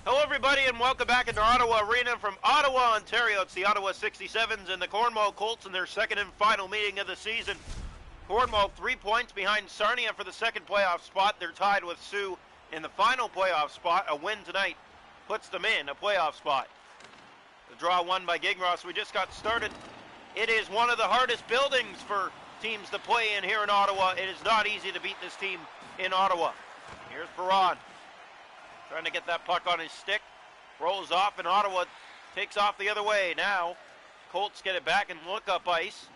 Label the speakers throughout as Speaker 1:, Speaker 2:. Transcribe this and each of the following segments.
Speaker 1: Hello, everybody, and welcome back into Ottawa Arena from Ottawa, Ontario. It's the Ottawa 67s and the Cornwall Colts in their second and final meeting of the season. Cornwall 3 points behind Sarnia for the second playoff spot. They're tied with Sioux in the final playoff spot. A win tonight puts them in a playoff spot. The draw won by Gingras. We just got started. It is one of the hardest buildings for teams to play in here in Ottawa. It is not easy to beat this team in Ottawa. Here's Perron. Trying to get that puck on his stick. Rolls off, and Ottawa takes off the other way. Now, Colts get it back and look up ice.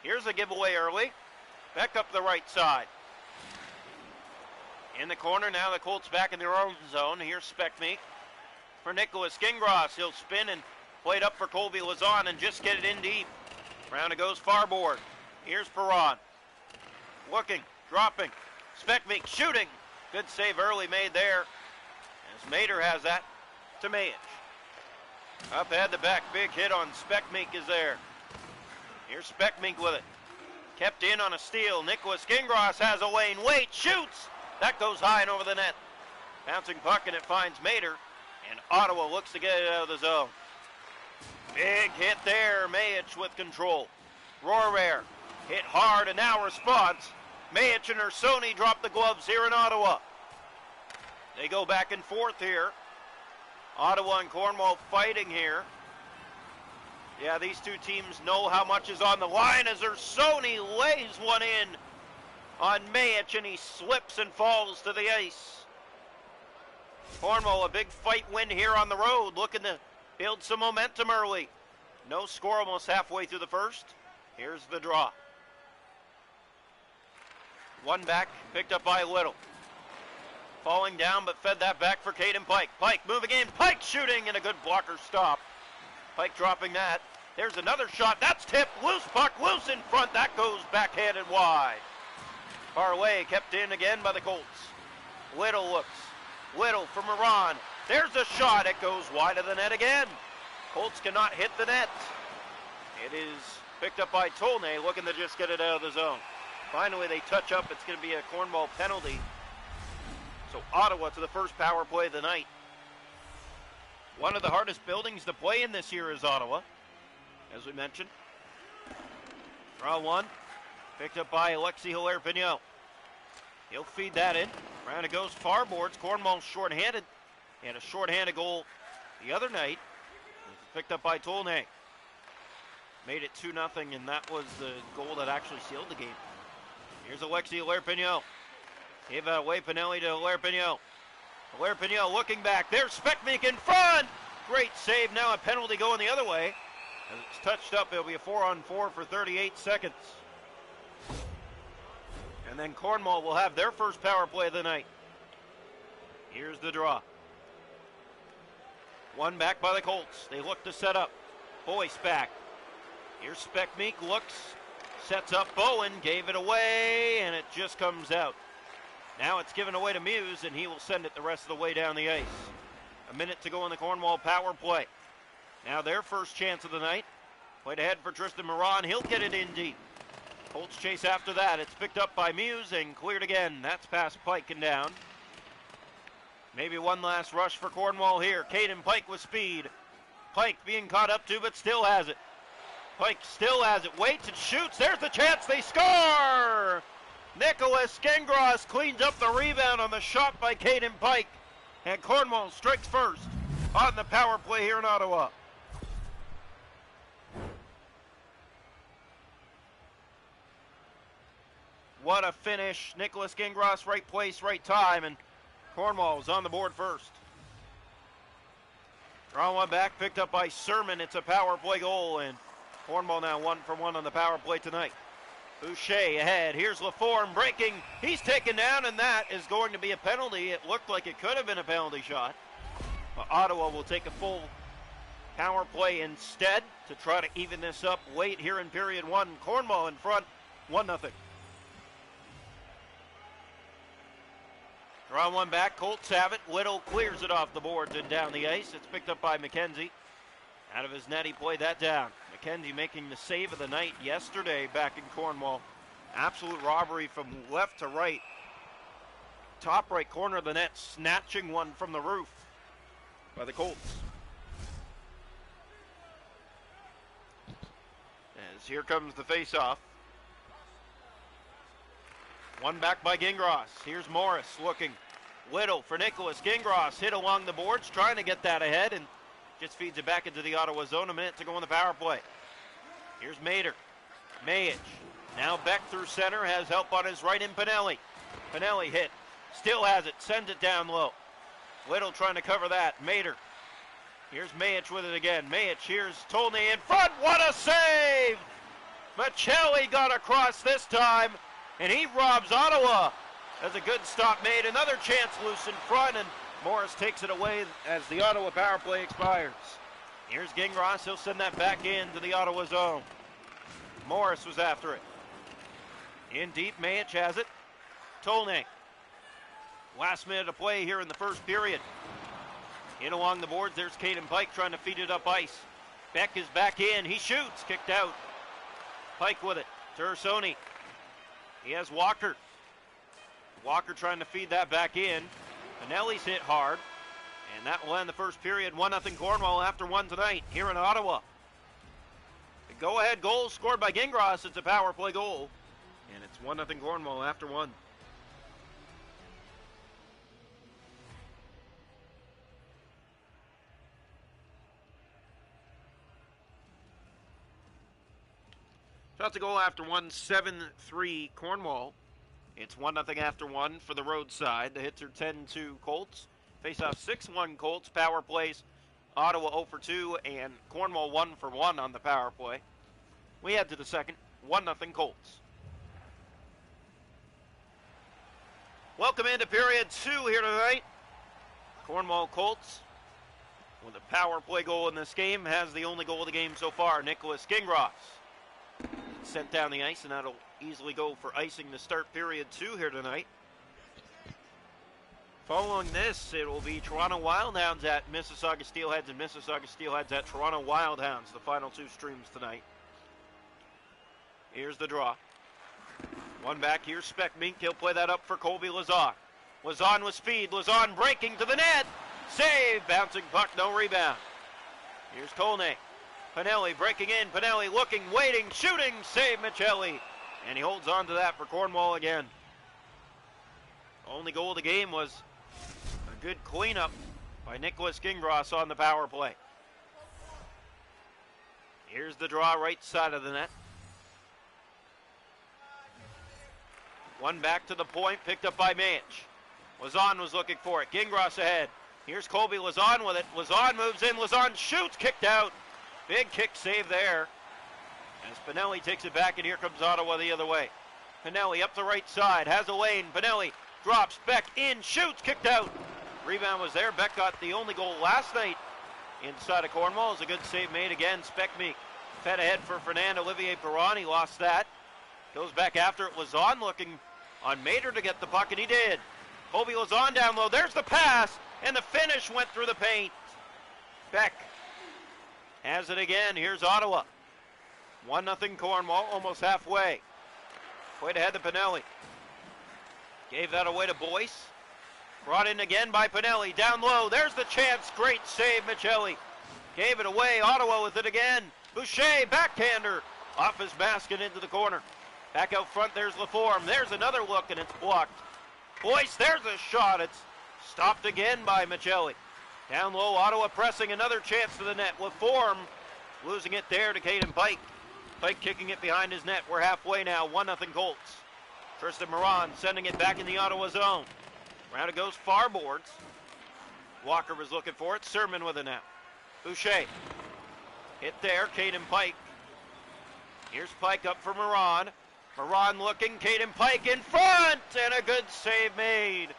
Speaker 1: Here's a giveaway early. Back up the right side. In the corner, now the Colts back in their own zone. Here's Speckmeek for Nicholas Gingras. He'll spin and play it up for Colby Lazon and just get it in deep. Round it goes far board. Here's Perron. Looking, dropping. Speckmeek shooting. Good save early made there. As Mater has that to Mayich. Up ahead the back, big hit on Speckmeek is there. Here's Speckmeek with it. Kept in on a steal. Nicholas Gingras has a lane. Wait, shoots! That goes high and over the net. Bouncing puck and it finds Mater. And Ottawa looks to get it out of the zone. Big hit there. Mayich with control. Rohrer hit hard and now response. Mayich and Ursoni drop the gloves here in Ottawa. They go back and forth here. Ottawa and Cornwall fighting here. Yeah, these two teams know how much is on the line as Ursoni lays one in on Mayich and he slips and falls to the ice. Cornwall, a big fight win here on the road, looking to build some momentum early. No score almost halfway through the first. Here's the draw. One back, picked up by Little. Falling down, but fed that back for Caden Pike. Pike moving in, Pike shooting, and a good blocker stop. Pike dropping that. There's another shot, that's tipped, loose puck, loose in front, that goes backhanded wide. Far away, kept in again by the Colts. Little looks, Little for Moran. There's a shot, it goes wide of the net again. Colts cannot hit the net. It is picked up by Tolnay, looking to just get it out of the zone. Finally, they touch up, it's going to be a Cornwall penalty. So Ottawa to the first power play of the night. One of the hardest buildings to play in this year is Ottawa, as we mentioned. Draw one, picked up by Alexi Hilaire-Pignot. He'll feed that in. Round it goes far boards. Cornwall's short-handed. He had a short-handed goal the other night. Picked up by Tolnay. Made it 2-0, and that was the goal that actually sealed the game. Here's Alexi Hilaire-Pignot. Gave it away, Pinelli to Hilaire-Pignot. Hilaire-Pignot looking back. There's Speckmeek in front. Great save. Now a penalty going the other way. As it's touched up, it'll be a 4-on-4 for 38 seconds. And then Cornwall will have their first power play of the night. Here's the draw. One back by the Colts. They look to set up. Boyce back. Here's Speckmeek. Looks. Sets up Bowen. Gave it away, and it just comes out. Now it's given away to Muse, and he will send it the rest of the way down the ice. A minute to go in the Cornwall power play. Now their first chance of the night. Played ahead for Tristan Moran. He'll get it in deep. Colts chase after that. It's picked up by Muse and cleared again. That's past Pike and down. Maybe one last rush for Cornwall here. Caden Pike with speed. Pike being caught up to, but still has it. Pike still has it. Waits and shoots. There's the chance. They score! Nicholas Gingras cleans up the rebound on the shot by Caden Pike. And Cornwall strikes first on the power play here in Ottawa. What a finish. Nicholas Gingras, right place, right time, and Cornwall's on the board first. Draw one back, picked up by Sermon. It's a power play goal, and Cornwall now 1 for 1 on the power play tonight. Boucher ahead. Here's Laforme breaking. He's taken down, and that is going to be a penalty. It looked like it could have been a penalty shot. But Ottawa will take a full power play instead to try to even this up late here in period one. Cornwall in front, 1-0. Draw one back. Colts have it. Little clears it off the boards and down the ice. It's picked up by McKenzie. Out of his net, he played that down. McKenzie making the save of the night yesterday back in Cornwall. Absolute robbery from left to right. Top right corner of the net, snatching one from the roof. by the Colts. As here comes the face-off. One back by Gingras. Here's Morris looking. Whittle for Nicholas. Gingras hit along the boards, trying to get that ahead, and just feeds it back into the Ottawa zone. A minute to go on the power play. Here's Mader. Mayich. Now Beck through center, has help on his right in Pinelli. Pinelli hit. Still has it. Sends it down low. Whittle trying to cover that. Mader. Here's Mayich with it again. Mayich, here's Tolney in front. What a save! Michelli got across this time, and he robs Ottawa. As a good stop made. Another chance loose in front, and Morris takes it away as the Ottawa power play expires. Here's Gingras. He'll send that back into the Ottawa zone. Morris was after it. In deep, Mayich has it. Tolney. Last minute of play here in the first period. In along the boards, there's Caden Pike trying to feed it up ice. Beck is back in. He shoots. Kicked out. Pike with it. Tersoni. He has Walker. Walker trying to feed that back in. Pinelli's hit hard. And that will end the first period. 1-0 Cornwall after one tonight here in Ottawa. The go-ahead goal scored by Gingras. It's a power play goal. And it's 1-0 Cornwall after one. Shot to goal after one, 7-3 Cornwall. It's 1-0 after one for the road side. The hits are 10-2 Colts. Face-off 6-1 Colts. Power plays Ottawa 0 for 2 and Cornwall 1 for 1 on the power play. We head to the second. 1-0 Colts. Welcome into period 2 here tonight. Cornwall Colts with a power play goal in this game has the only goal of the game so far. Nicholas Gingras sent down the ice, and that'll easily go for icing to start period 2 here tonight. Following this, it will be Toronto Wildhounds at Mississauga Steelheads and Mississauga Steelheads at Toronto Wildhounds, the final two streams tonight. Here's the draw. One back, here's Speck Mink. He'll play that up for Colby Lazar. Lazar with speed. Lazar breaking to the net. Save. Bouncing puck, no rebound. Here's Tolney. Pinelli breaking in. Pinelli looking, waiting, shooting. Save Michelli. And he holds on to that for Cornwall again. Only goal of the game was a good cleanup by Nicholas Gingras on the power play. Here's the draw, right side of the net. One back to the point, picked up by Mayich. Lazan was looking for it. Gingras ahead. Here's Colby Lazan with it. Lazan moves in. Lazan shoots, kicked out. Big kick save there. As Pinelli takes it back, and here comes Ottawa the other way. Pinelli up the right side, has a lane. Pinelli drops, Beck in, shoots, kicked out. Rebound was there. Beck got the only goal last night inside of Cornwall. It's a good save made again. Speckmeek fed ahead for Fernand Olivier Perron. He lost that. Goes back after it. Lazan looking on Mader to get the puck, and he did. Colby Lazan down low. There's the pass, and the finish went through the paint. Beck has it again. Here's Ottawa. 1-0 Cornwall, almost halfway. Played ahead to Pinelli. Gave that away to Boyce. Brought in again by Pinelli. Down low. There's the chance. Great save, Michelli. Gave it away. Ottawa with it again. Boucher, backhander. Off his basket into the corner. Back out front, there's Laforme. There's another look, and it's blocked. Boyce, there's a shot. It's stopped again by Michelli. Down low, Ottawa pressing. Another chance to the net. Laforme losing it there to Caden Pike. Pike kicking it behind his net. We're halfway now. 1-0 Colts. Tristan Moran sending it back in the Ottawa zone. Round it goes far boards. Walker was looking for it. Sermon with it now. Boucher. Hit there. Caden Pike. Here's Pike up for Moran. Moran looking. Caden Pike in front. And a good save made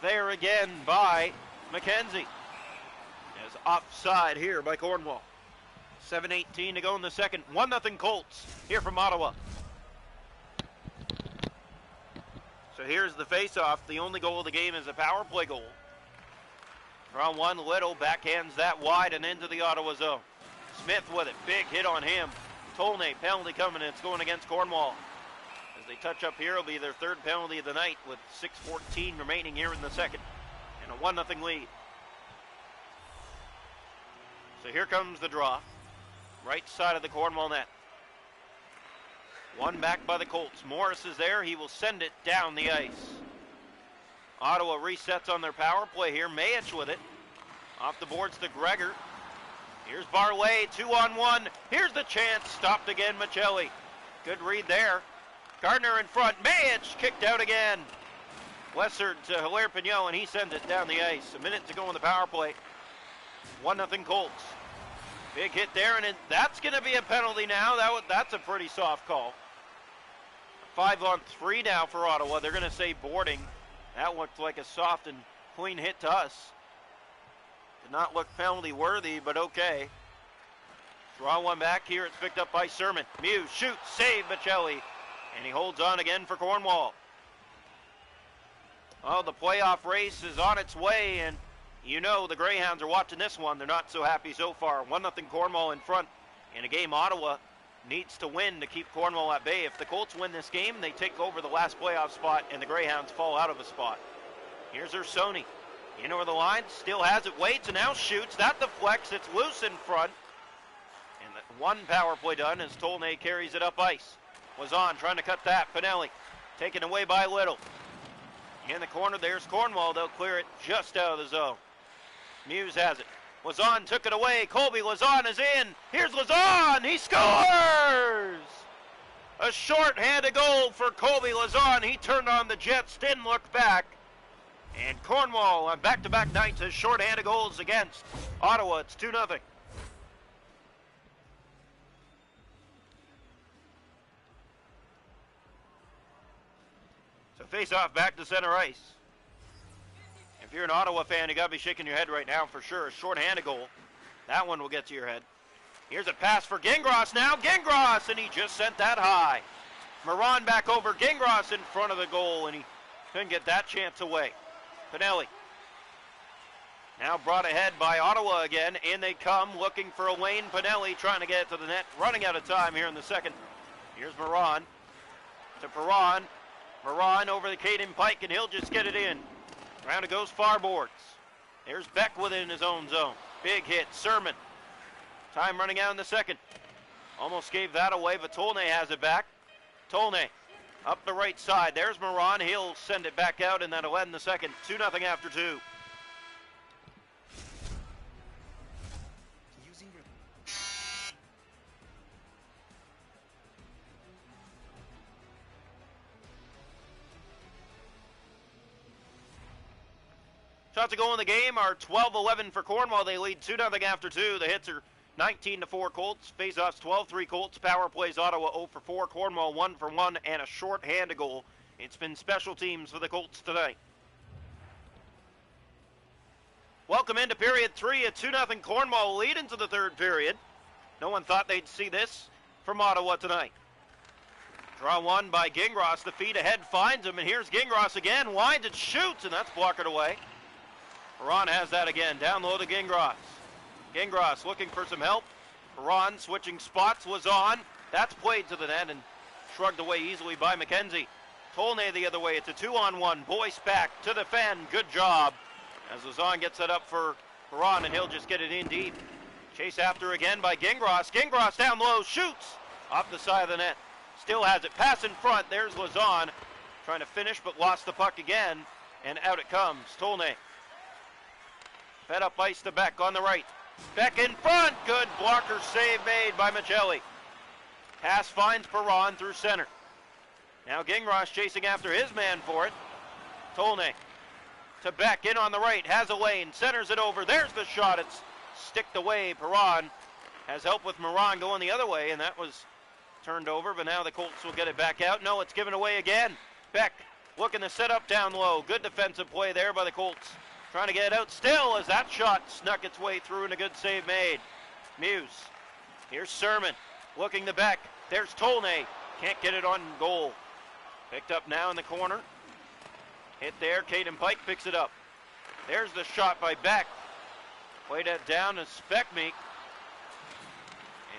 Speaker 1: there again by McKenzie. As offside here by Cornwall. 7:18 to go in the second. 1-0 Colts here from Ottawa. So here's the face-off. The only goal of the game is a power play goal. Round one, Little backhands that wide and into the Ottawa zone. Smith with it. Big hit on him. Tolney, penalty coming, and it's going against Cornwall. As they touch up here, it'll be their third penalty of the night with 6:14 remaining here in the second. And a 1-0 lead. So here comes the draw. Right side of the Cornwall net. One back by the Colts. Morris is there. He will send it down the ice. Ottawa resets on their power play here. Mayich with it. Off the boards to Gregor. Here's Barley, 2-on-1. Here's the chance. Stopped again, Michelli. Good read there. Gardner in front. Mayich kicked out again. Wessard to Hilaire Pignot, and he sends it down the ice. A minute to go in the power play. 1-0 Colts. Big hit there, and that's going to be a penalty now. That's a pretty soft call. 5-on-3 now for Ottawa. They're going to say boarding. That looked like a soft and clean hit to us. Did not look penalty worthy, but okay. Draw one back here. It's picked up by Sermon. Muse shoots, save Michelli, and he holds on again for Cornwall. Oh, the playoff race is on its way, and you know the Greyhounds are watching this one. They're not so happy so far. 1-0 Cornwall in front in a game Ottawa needs to win to keep Cornwall at bay. If the Colts win this game, they take over the last playoff spot, and the Greyhounds fall out of a spot. Here's Ursoni. In over the line, still has it, waits, and now shoots. That deflects, it's loose in front. And the one power play done as Tolnay carries it up ice. Was on, trying to cut that. Pinelli taken away by Little. In the corner, there's Cornwall. They'll clear it just out of the zone. Muse has it. Lazon took it away. Colby Lazon is in. Here's Lazon. He scores! A short-handed goal for Colby Lazon. He turned on the Jets, didn't look back. And Cornwall on back-to-back nights has short-handed goals against Ottawa. It's 2-0. So face-off back to center ice. If you're an Ottawa fan, you got to be shaking your head right now for sure. A short-handed goal. That one will get to your head. Here's a pass for Gingras now. Gingras, and he just sent that high. Moran back over. Gingras in front of the goal, and he couldn't get that chance away. Pinelli. Now brought ahead by Ottawa again. In they come, looking for a Wayne Pinelli, trying to get it to the net. Running out of time here in the second. Here's Moran to Perron. Moran over the Caden Pike, and he'll just get it in. Round it goes far boards. There's Beck within his own zone. Big hit, Sermon. Time running out in the second. Almost gave that away, but Tolnay has it back. Tolnay up the right side. There's Moran. He'll send it back out, and that'll end the second. 2-0 after 2. Shots to go in the game are 12-11 for Cornwall. They lead 2-0 after 2. The hits are 19-4 Colts. Face-offs 12-3 Colts. Power plays Ottawa 0-4. Cornwall 1-1 and a short-handed goal. It's been special teams for the Colts tonight. Welcome into period 3. A 2-0 Cornwall lead into the third period. No one thought they'd see this from Ottawa tonight. Draw one by Gingras. The feed ahead finds him, and here's Gingras again. Winds and shoots, and that's blocked away. Perron has that again. Down low to Gingras. Gingras looking for some help. Perron switching spots, was on. That's played to the net and shrugged away easily by McKenzie. Tolnay the other way. It's a 2-on-1. Boyce back to the Fen. Good job. As Lazon gets it up for Perron, and he'll just get it in deep. Chase after again by Gingras. Gingras down low. Shoots off the side of the net. Still has it. Pass in front. There's Lazon. Trying to finish, but lost the puck again. And out it comes. Tolnay. Fed up ice to Beck on the right. Beck in front. Good blocker save made by Michelli. Pass finds Perron through center. Now Gingras chasing after his man for it. Tolnay to Beck in on the right. Has a lane. Centers it over. There's the shot. It's sticked away. Perron has help with Moran going the other way, and that was turned over, but now the Colts will get it back out. No, it's given away again. Beck looking to set up down low. Good defensive play there by the Colts. Trying to get it out still as that shot snuck its way through and a good save made. Muse. Here's Sermon. Looking to Beck. There's Tolnay. Can't get it on goal. Picked up now in the corner. Hit there. Caden Pike picks it up. There's the shot by Beck. Played that down to Speckmeek.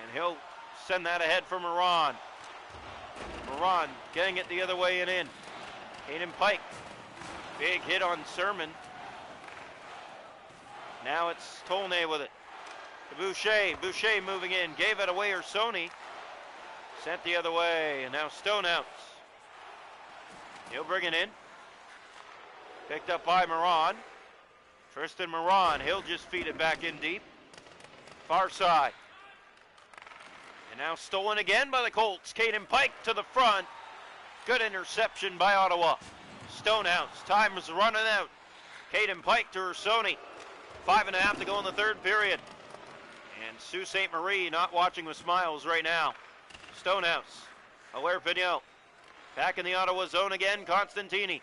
Speaker 1: And he'll send that ahead for Moran. Moran getting it the other way and in. Caden Pike. Big hit on Sermon. Now it's Tolnay with it. to Boucher. Boucher moving in, gave it away, Ursoni. Sent the other way, and now Stonehouse. He'll bring it in. Picked up by Moran. Tristan Moran, he'll just feed it back in deep. Far side. And now stolen again by the Colts. Caden Pike to the front. Good interception by Ottawa. Stonehouse, time is running out. Caden Pike to Ursoni. 5.5 to go in the third period. And Sault Ste. Marie not watching with smiles right now. Stonehouse, Hilaire-Pignot. Back in the Ottawa zone again, Constantini.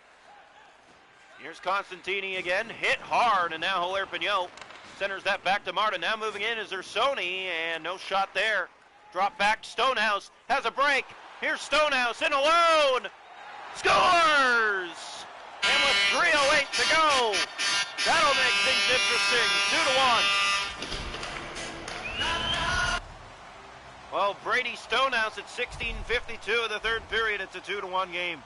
Speaker 1: Here's Constantini again, hit hard, and now Hilaire-Pignot centers that back to Martin. Now moving in is Ursoni, and no shot there. Drop back, Stonehouse has a break. Here's Stonehouse in alone. Scores! And with 3:08 to go, that'll make things interesting. 2-1. Well, Brady Stonehouse at 16:52 of the third period. It's a 2-1 game.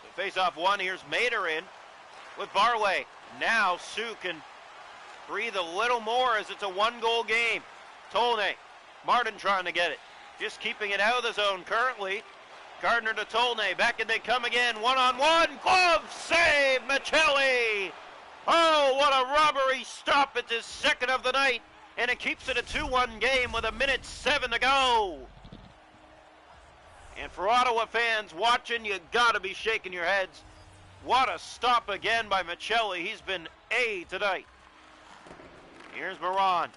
Speaker 1: So face-off one. Here's Mader in with Barway. Now Sioux can breathe a little more as it's a one-goal game. Tolnay, Martin trying to get it. Just keeping it out of the zone currently. Gardner to Tolnay. Back and they come again. One-on-one. Glove save. Michelli. Oh, what a robbery stop. It's his second of the night. And it keeps it a 2-1 game with 1:07 to go. And for Ottawa fans watching, you got to be shaking your heads. What a stop again by Michelli. He's been A tonight. Here's Moran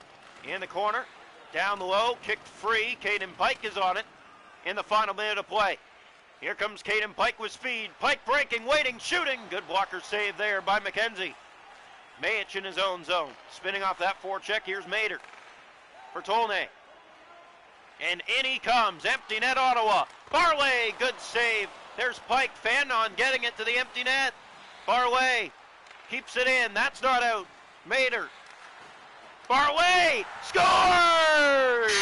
Speaker 1: in the corner. Down the low, kicked free. Caden Pike is on it in the final minute of play. Here comes Caden Pike with speed. Pike breaking, waiting, shooting. Good blocker save there by McKenzie. Mayich in his own zone. Spinning off that forecheck. Here's Mader for Tolnay. And in he comes. Empty net Ottawa. Barley, good save. There's Pike. Fannon getting it to the empty net. Barley keeps it in. That's not out. Mader. Barley scores!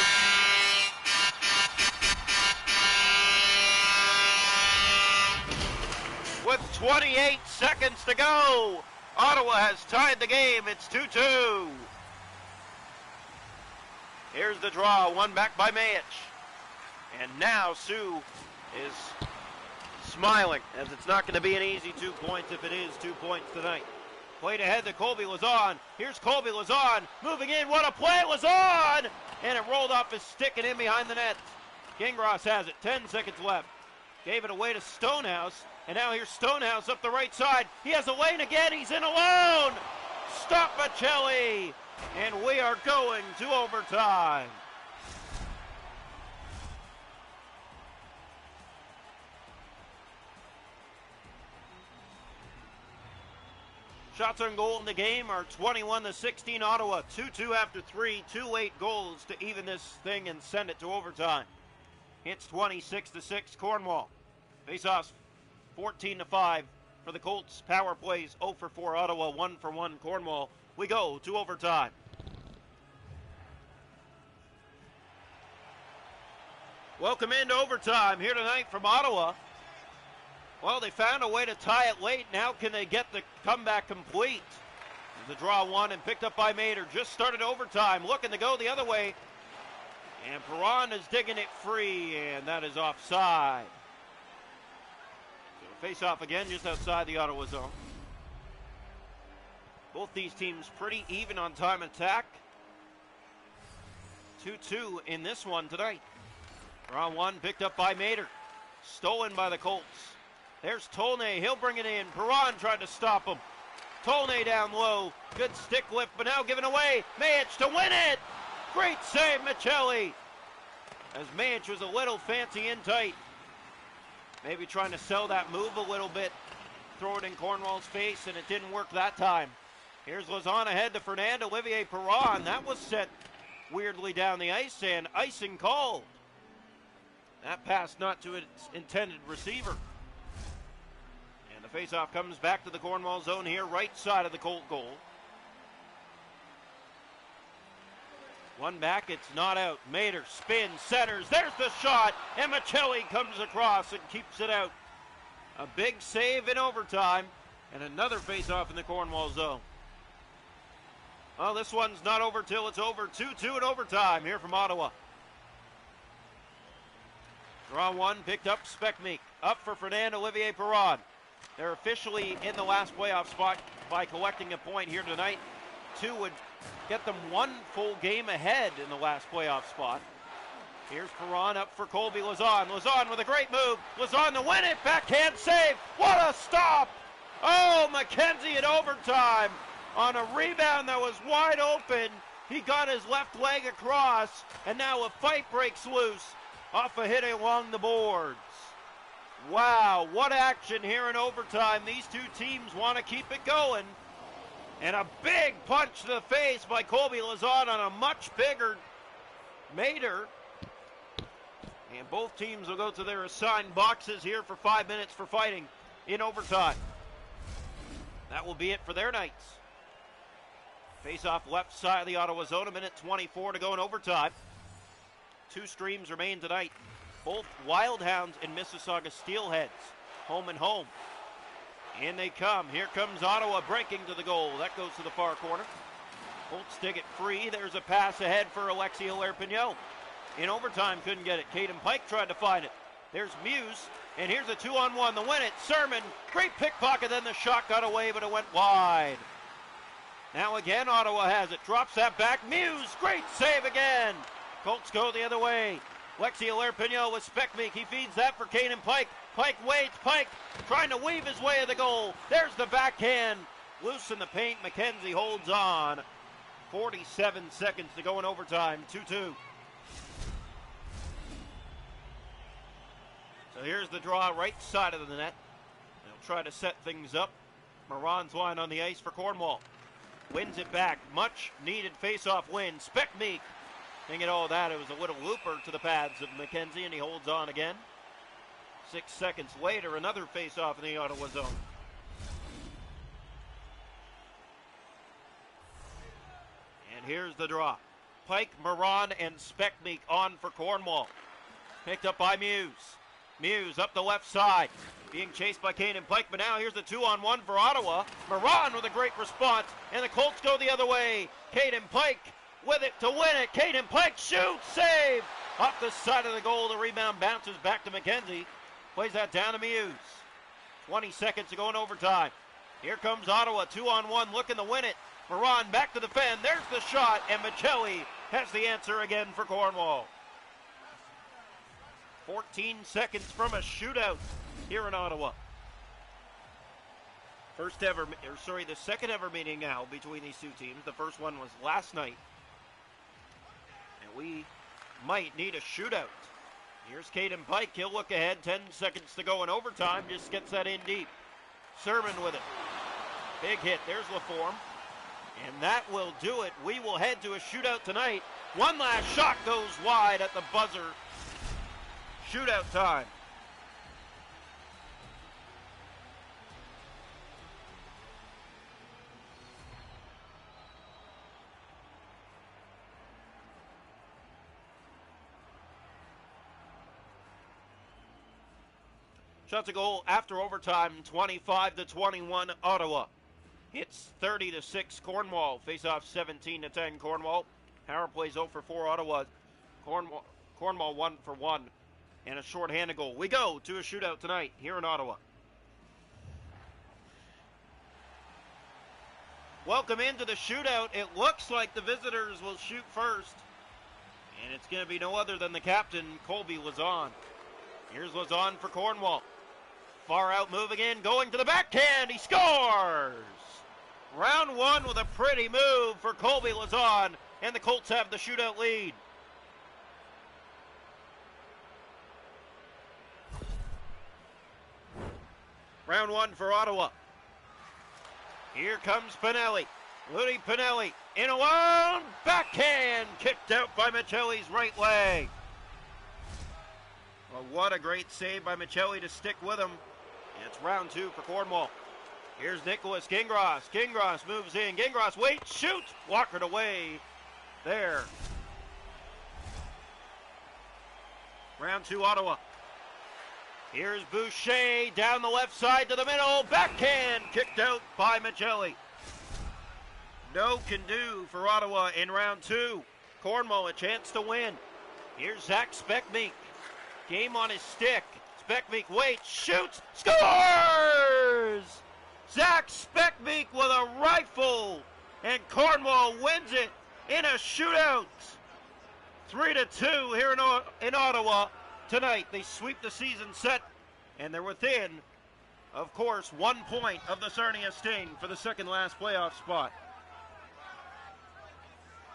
Speaker 1: With 28 seconds to go, Ottawa has tied the game. It's 2-2. Here's the draw, one back by Mayich. And now Sioux is smiling, as it's not going to be an easy 2 points if it is 2 points tonight. Played ahead to Colby Lazon. Here's Colby Lazon moving in. What a play, Lazon! And it rolled off his stick and in behind the net. Gingras has it. 10 seconds left. Gave it away to Stonehouse. And now here's Stonehouse up the right side. He has a lane again. He's in alone. Stop Michelli. And we are going to overtime. Shots on goal in the game are 21-16 Ottawa. 2-2 after 3. 2 late goals to even this thing and send it to overtime. It's 26-6 Cornwall. Faceoffs 14-5 for the Colts. Power plays 0 for 4 Ottawa, 1 for 1 Cornwall. We go to overtime. Welcome into overtime here tonight from Ottawa. Well, they found a way to tie it late. Now can they get the comeback complete? The draw one and picked up by Mader. Just started overtime. Looking to go the other way. And Perron is digging it free, and that is offside. So face off again just outside the Ottawa zone. Both these teams pretty even on time attack. 2-2 in this one tonight. Draw one picked up by Mader. Stolen by the Colts. There's Tolnay. He'll bring it in. Perron tried to stop him. Tolnay down low. Good stick lift, but now given away. Mayich to win it. Great save, Michelli. As Mayich was a little fancy in tight. Maybe trying to sell that move a little bit. Throw it in Cornwall's face, and it didn't work that time. Here's Lazon ahead to Fernand Olivier Perron. That was set weirdly down the ice, and icing called. That pass not to its intended receiver. And the faceoff comes back to the Cornwall zone here, right side of the Colt goal. One back, it's not out. Mader spins, centers, there's the shot, and Michelli comes across and keeps it out. A big save in overtime. And another face-off in the Cornwall zone. Well, this one's not over till it's over. 2-2 in overtime here from Ottawa. Draw one, picked up Speckmeek. Up for Fernand-Olivier Perron. They're officially in the last playoff spot by collecting a point here tonight. 2 would get them 1 full game ahead in the last playoff spot. Here's Perron up for Colby Lazon. Lazon with a great move. Lazon to win it. Backhand save. What a stop. Oh, McKenzie in overtime on a rebound that was wide open. He got his left leg across, and now a fight breaks loose off a hit along the boards. Wow, what action here in overtime. These two teams want to keep it going. And a big punch to the face by Colby Lazon on a much bigger Mater. And both teams will go to their assigned boxes here for 5 minutes for fighting in overtime. That will be it for their nights. Face-off left side of the Ottawa zone, a minute 24 to go in overtime. 2 streams remain tonight. Both Wildhounds and Mississauga Steelheads, home and home. In they come. Here comes Ottawa breaking to the goal. That goes to the far corner. Colts dig it free. There's a pass ahead for Alexis Hilaire-Pignot. In overtime, couldn't get it. Caden Pike tried to find it. There's Muse, and here's a 2-on-1 to win it. Sermon, great pickpocket, then the shot got away, but it went wide. Now again, Ottawa has it. Drops that back. Muse, great save again. Colts go the other way. Alexis Hilaire-Pignot with Speckmeek. He feeds that for Caden Pike. Pike waits. Pike trying to weave his way to the goal. There's the backhand. Loose in the paint. McKenzie holds on. 47 seconds to go in overtime. 2-2. So here's the draw, right side of the net. They'll try to set things up. Moran's line on the ice for Cornwall. Wins it back. Much needed face-off win. Speckmeek. Thinking all that, it was a little looper to the pads of McKenzie, and he holds on again. 6 seconds later, another face-off in the Ottawa zone. And here's the draw. Pike, Moran, and Speckmeek on for Cornwall. Picked up by Muse. Muse up the left side. Being chased by Caden Pike, but now here's the 2-on-1 for Ottawa. Moran with a great response, and the Colts go the other way. Caden Pike with it to win it. Caden Pike shoots, save! Off the side of the goal, the rebound bounces back to McKenzie. Plays that down to Muse. 20 seconds to go in overtime. Here comes Ottawa, 2-on-1, looking to win it. Moran back to defend, there's the shot, and Michelli has the answer again for Cornwall. 14 seconds from a shootout here in Ottawa. The second ever meeting now between these two teams. The first one was last night. And we might need a shootout. Here's Caden Pike. He'll look ahead. 10 seconds to go in overtime. Just gets that in deep. Sermon with it. Big hit. There's LaForme. And that will do it. We will head to a shootout tonight. One last shot goes wide at the buzzer. Shootout time. Shots a goal after overtime, 25-21 Ottawa. Hits 30-6 Cornwall. Face-off 17-10 Cornwall. Power plays 0 for 4 Ottawa. Cornwall 1 for 1. And a short-handed goal. We go to a shootout tonight here in Ottawa. Welcome into the shootout. It looks like the visitors will shoot first. And it's going to be no other than the captain, Colby Lazon. Here's Lazon for Cornwall. Far out move again, going to the backhand. He scores! Round one with a pretty move for Colby Lazon. And the Colts have the shootout lead. Round one for Ottawa. Here comes Pinelli. Louis Pinelli in alone. Backhand kicked out by Michelli's right leg. Well, what a great save by Michelli to stick with him. And it's round two for Cornwall. Here's Nicholas Gingras. Gingras moves in. Gingras waits, shoots, walkered away there. Round two, Ottawa. Here's Boucher down the left side to the middle. Backhand kicked out by Magelli. No can do for Ottawa in round 2. Cornwall a chance to win. Here's Zach Speckmeek. Game on his stick. Speckmeek waits, shoots, scores! Zach Speckmeek with a rifle. And Cornwall wins it in a shootout. 3-2 here in Ottawa tonight. They sweep the season set, and they're within, of course, 1 point of the Sarnia Sting for the second last playoff spot.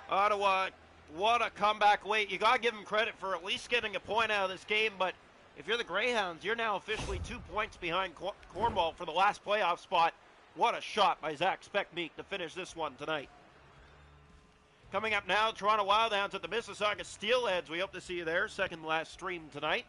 Speaker 1: Ottawa, what a comeback late. You got to give them credit for at least getting a point out of this game, but if you're the Greyhounds, you're now officially 2 points behind Cornwall for the last playoff spot. What a shot by Zach Speckmeek to finish this one tonight. Coming up now, Toronto Wildhounds at the Mississauga Steelheads. We hope to see you there. Second last stream tonight.